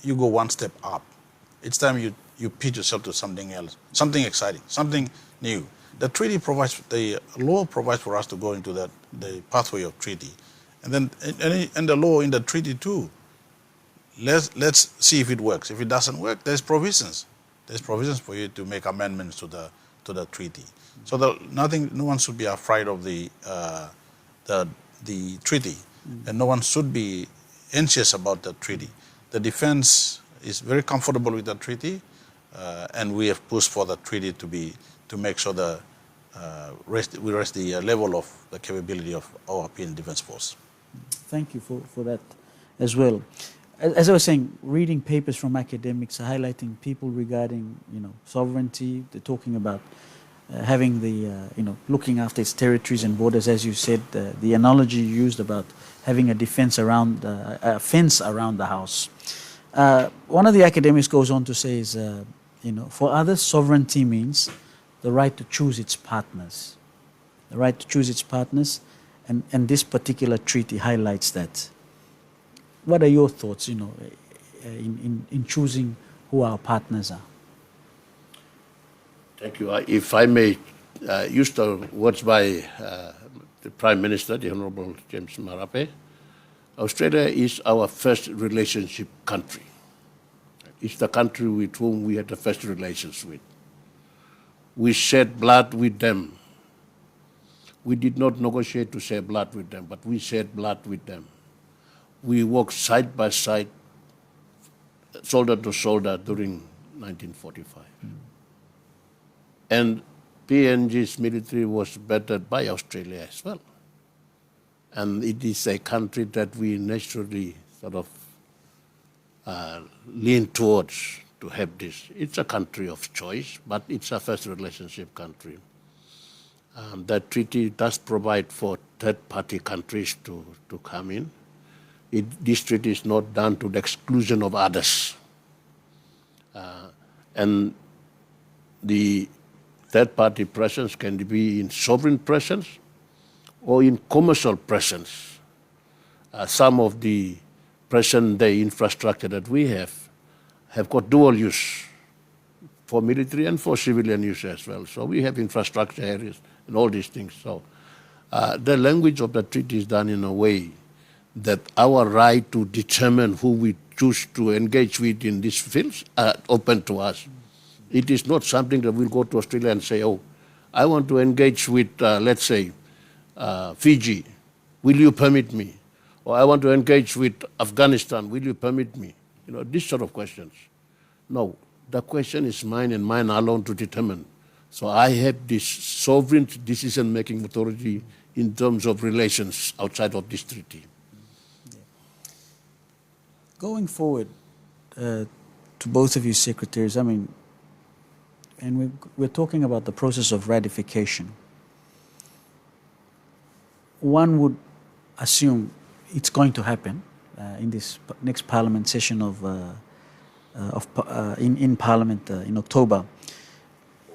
you go one step up. It's time you pitch yourself to something else, something exciting, something new. The treaty provides, the law provides for us to go into the pathway of treaty. And then, and the law in the treaty too, let's see if it works. If it doesn't work, there's provisions. There's provisions for you to make amendments to the treaty. So no one should be afraid of the treaty, and no one should be anxious about the treaty. The defense is very comfortable with the treaty, and we have pushed for the treaty to make sure we raise the level of the capability of our PNG Defense Force. Thank you for that as well. As I was saying, reading papers from academics highlighting people regarding, sovereignty. They're talking about having looking after its territories and borders. As you said, the analogy you used about having a fence around the house. One of the academics goes on to say is, for others, sovereignty means the right to choose its partners. The right to choose its partners, and this particular treaty highlights that. What are your thoughts, in choosing who our partners are? Thank you. If I may use the words by the Prime Minister, the Honourable James Marape, Australia is our first relationship country. It's the country with whom we had the first relations with. We shed blood with them. We did not negotiate to shed blood with them, but we shed blood with them. We walked side by side, shoulder to shoulder during 1945. And PNG's military was battered by Australia as well. And it is a country that we naturally sort of lean towards to have this. It's a country of choice, but it's a first relationship country. That treaty does provide for third-party countries to come in. This treaty is not done to the exclusion of others. And the third-party presence can be in sovereign presence or in commercial presence. Some of the present-day infrastructure that we have got dual use for military and for civilian use as well. So we have infrastructure areas and all these things. So the language of the treaty is done in a way that our right to determine who we choose to engage with in these fields are open to us. It is not something that we'll go to Australia and say, oh, I want to engage with, let's say, Fiji. Will you permit me? Or I want to engage with Afghanistan. Will you permit me? These sort of questions. No, the question is mine and mine alone to determine. So I have this sovereign decision-making authority in terms of relations outside of this treaty. Going forward, to both of you secretaries, and we're talking about the process of ratification. One would assume it's going to happen in this next Parliament session in Parliament in October.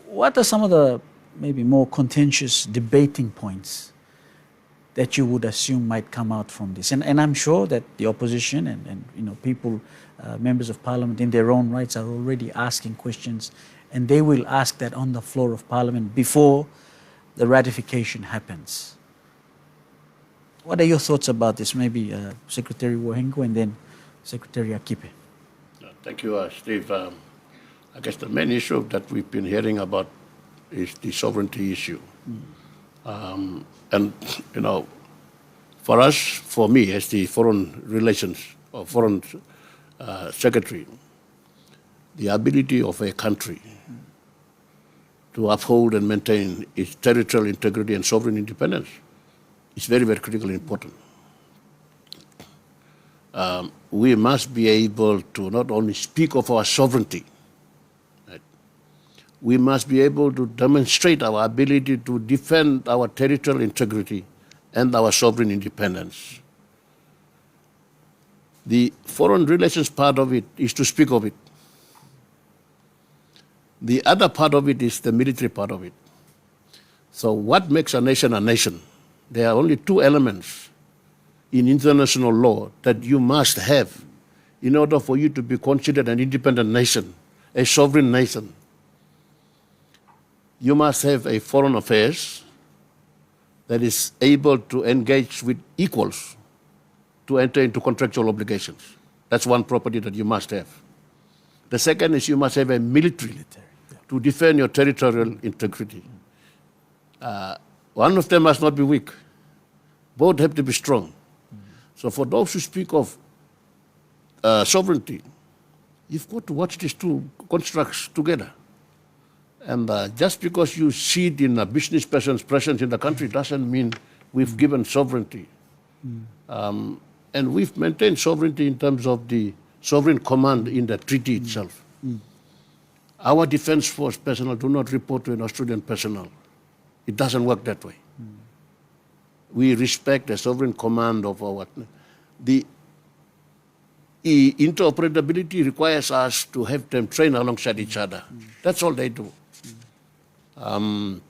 What are some of the maybe more contentious debating points that you would assume might come out from this? And I'm sure that the opposition and people, members of Parliament in their own rights are already asking questions, and they will ask that on the floor of Parliament before the ratification happens. What are your thoughts about this? Maybe Secretary Wohengu and then Secretary Akipe. Thank you, Steve. I guess the main issue that we've been hearing about is the sovereignty issue. And, for us, for me, as the Foreign Relations or Foreign Secretary, the ability of a country to uphold and maintain its territorial integrity and sovereign independence is very, very critically important. We must be able to not only speak of our sovereignty, right? We must be able to demonstrate our ability to defend our territorial integrity and our sovereign independence. The foreign relations part of it is to speak of it. The other part of it is the military part of it. So what makes a nation a nation? There are only two elements in international law that you must have in order for you to be considered an independent nation, a sovereign nation, you must have a foreign affairs that is able to engage with equals to enter into contractual obligations. That's one property that you must have. The second is you must have a military to defend your territorial integrity. One of them must not be weak. Both have to be strong. So for those who speak of sovereignty, you've got to watch these two constructs together. And just because you see it in a business person's presence in the country doesn't mean we've given sovereignty. And we've maintained sovereignty in terms of the sovereign command in the treaty itself. Our defense force personnel do not report to an Australian personnel. It doesn't work that way. We respect the sovereign command of our... The interoperability requires us to have them train alongside each other. That's all they do. And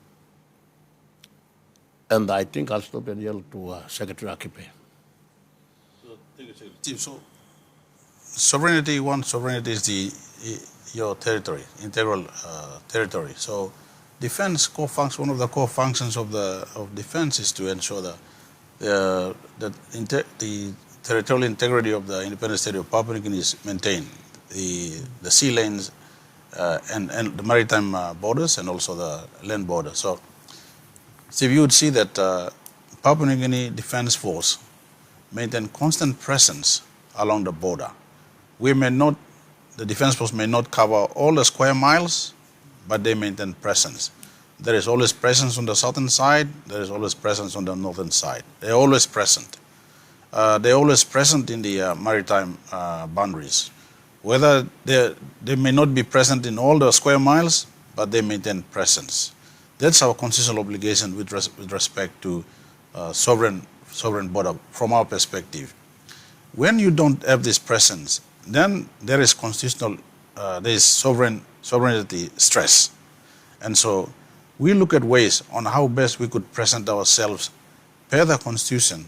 I think I'll stop and yield to Secretary Akipe. So, sovereignty is your territory, integral territory. So, defense one of the core functions of defense is to ensure that the territorial integrity of the independent state of Papua New Guinea is maintained. The sea lanes and the maritime borders and also the land border. So you would see that Papua New Guinea Defense Force maintain constant presence along the border. The Defense Force may not cover all the square miles, but they maintain presence. There is always presence on the southern side, there is always presence on the northern side. They're always present. They're always present in the maritime boundaries. Whether they may not be present in all the square miles, but they maintain presence. That's our constitutional obligation with respect to sovereign border from our perspective. When you don't have this presence, then there is sovereignty stress. And so we look at ways on how best we could present ourselves per the Constitution,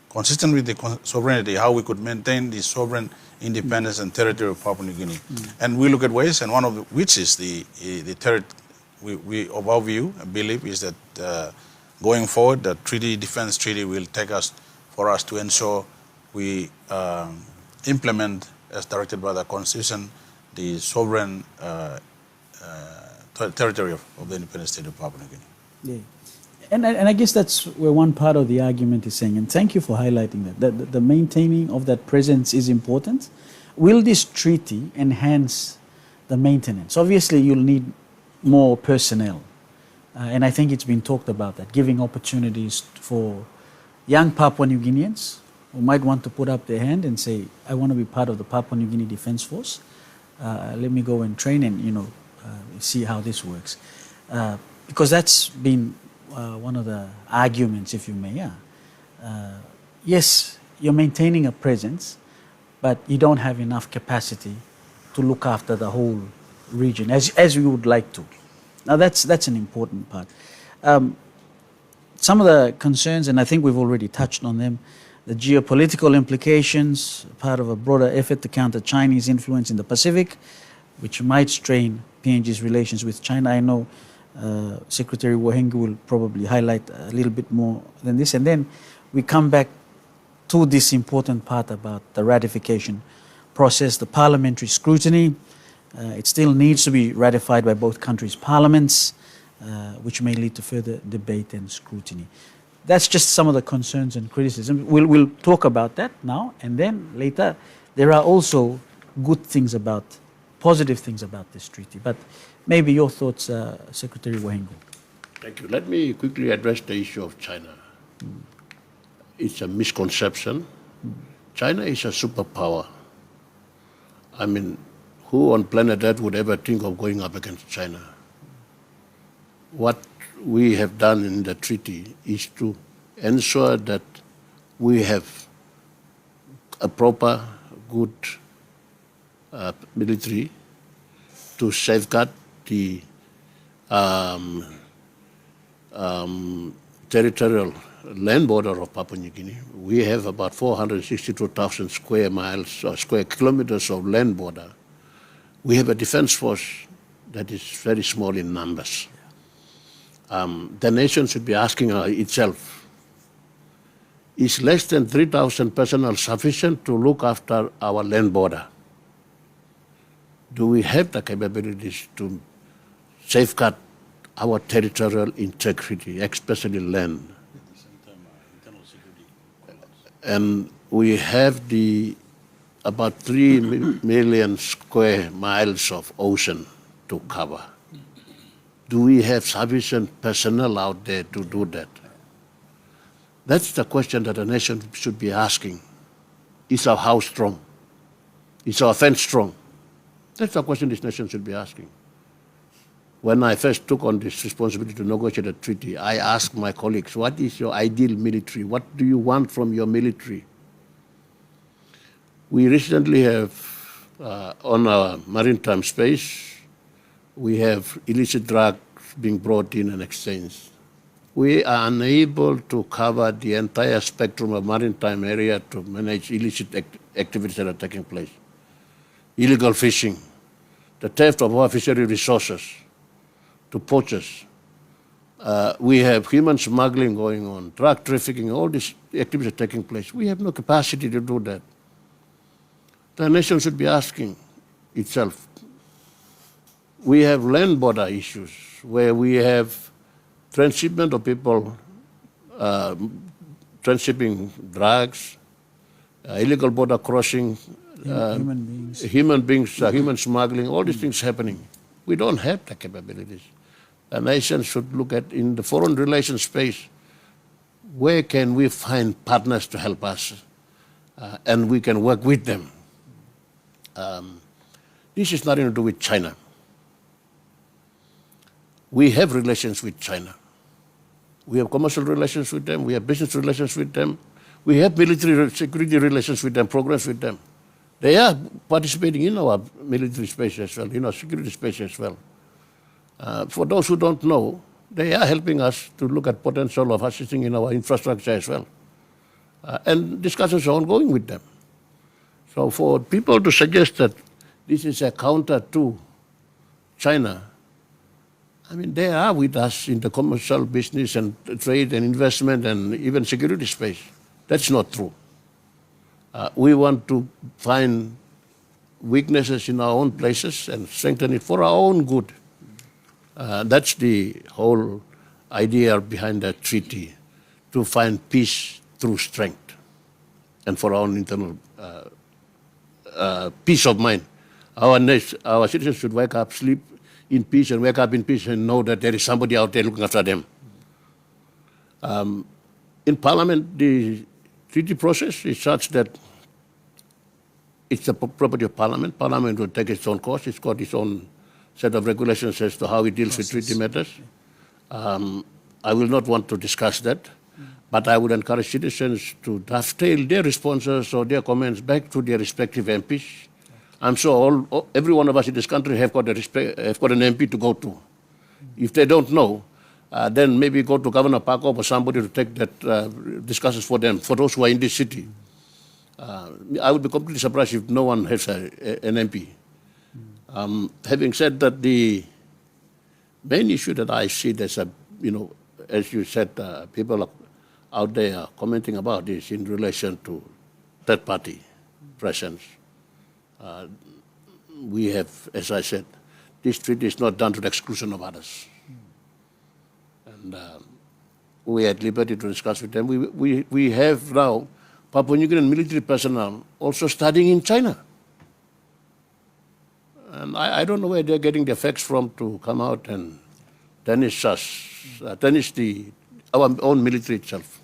consistent with the sovereignty, how we could maintain the sovereign independence and territory of Papua New Guinea. And we look at ways, and one of which is of our view, I believe, is that going forward, the defense treaty will take us to ensure we implement, as directed by the Constitution, the sovereign territory of the independent state of Papua New Guinea. Yeah. And I guess that's where one part of the argument is saying, and thank you for highlighting that the maintaining of that presence is important. Will this treaty enhance the maintenance? Obviously, you'll need more personnel. And I think it's been talked about that, giving opportunities for young Papua New Guineans who might want to put up their hand and say, I want to be part of the Papua New Guinea Defense Force. Let me go and train and, see how this works. Because that's been one of the arguments, if you may. Yes, you're maintaining a presence, but you don't have enough capacity to look after the whole region as we would like to. Now that's an important part. Some of the concerns, and I think we've already touched on them, the geopolitical implications, part of a broader effort to counter Chinese influence in the Pacific, which might strain PNG's relations with China. I know Secretary Wohengu will probably highlight a little bit more than this. And then we come back to this important part about the ratification process, the parliamentary scrutiny. It still needs to be ratified by both countries' parliaments, which may lead to further debate and scrutiny. That's just some of the concerns and criticisms. We'll talk about that now, and then later there are also good things positive things about this treaty. But maybe your thoughts, Secretary Wohengu. Thank you. Let me quickly address the issue of China. It's a misconception. China is a superpower. I mean, who on planet Earth would ever think of going up against China? What we have done in the treaty is to ensure that we have a proper, good military to safeguard the territorial land border of Papua New Guinea. We have about 462,000 square miles or square kilometers of land border. We have a defense force that is very small in numbers. The nation should be asking itself, is less than 3,000 personnel sufficient to look after our land border? Do we have the capabilities to safeguard our territorial integrity, especially land? At the same time, internal security collapse. And we have about 3 million square miles of ocean to cover. Do we have sufficient personnel out there to do that? That's the question that a nation should be asking. Is our house strong? Is our fence strong? That's the question this nation should be asking. When I first took on this responsibility to negotiate a treaty, I asked my colleagues, what is your ideal military? What do you want from your military? We recently have, on our maritime space, we have illicit drugs being brought in and exchanged. We are unable to cover the entire spectrum of maritime area to manage illicit activities that are taking place. Illegal fishing, the theft of our fishery resources to poachers. We have human smuggling going on, drug trafficking, all these activities are taking place. We have no capacity to do that. The nation should be asking itself. We have land border issues where we have transshipment of people, transshipping drugs, illegal border crossing, human beings, human smuggling, all these things happening. We don't have the capabilities. The nation should look at, in the foreign relations space, where can we find partners to help us, and we can work with them. This is nothing to do with China. We have relations with China. We have commercial relations with them. We have business relations with them. We have military security relations with them, programs with them. They are participating in our military space as well, in our security space as well. For those who don't know, they are helping us to look at potential of assisting in our infrastructure as well. And discussions are ongoing with them. So for people to suggest that this is a counter to China, I mean, they are with us in the commercial business and trade and investment and even security space. That's not true. We want to find weaknesses in our own places and strengthen it for our own good. That's the whole idea behind that treaty, to find peace through strength and for our own internal peace of mind. Our citizens should wake up, sleep in peace, and wake up in peace and know that there is somebody out there looking after them. In Parliament, the treaty process is such that it's the property of Parliament. Parliament will take its own course. It's got its own set of regulations as to how it deals with treaty matters. I will not want to discuss that, but I would encourage citizens to dovetail their responses or their comments back to their respective MPs. I'm sure every one of us in this country have got an MP to go to. If they don't know, then maybe go to Governor Pakop or somebody to take that discussions for them, for those who are in this city. I would be completely surprised if no one has an MP. Having said that, the main issue that I see there's as you said, people out there are commenting about this in relation to third-party presence. We have, as I said, this treaty is not done to the exclusion of others. And we are at liberty to discuss with them. We have now Papua New Guinean military personnel also studying in China. And I don't know where they're getting the facts from to come out and tarnish our own military itself.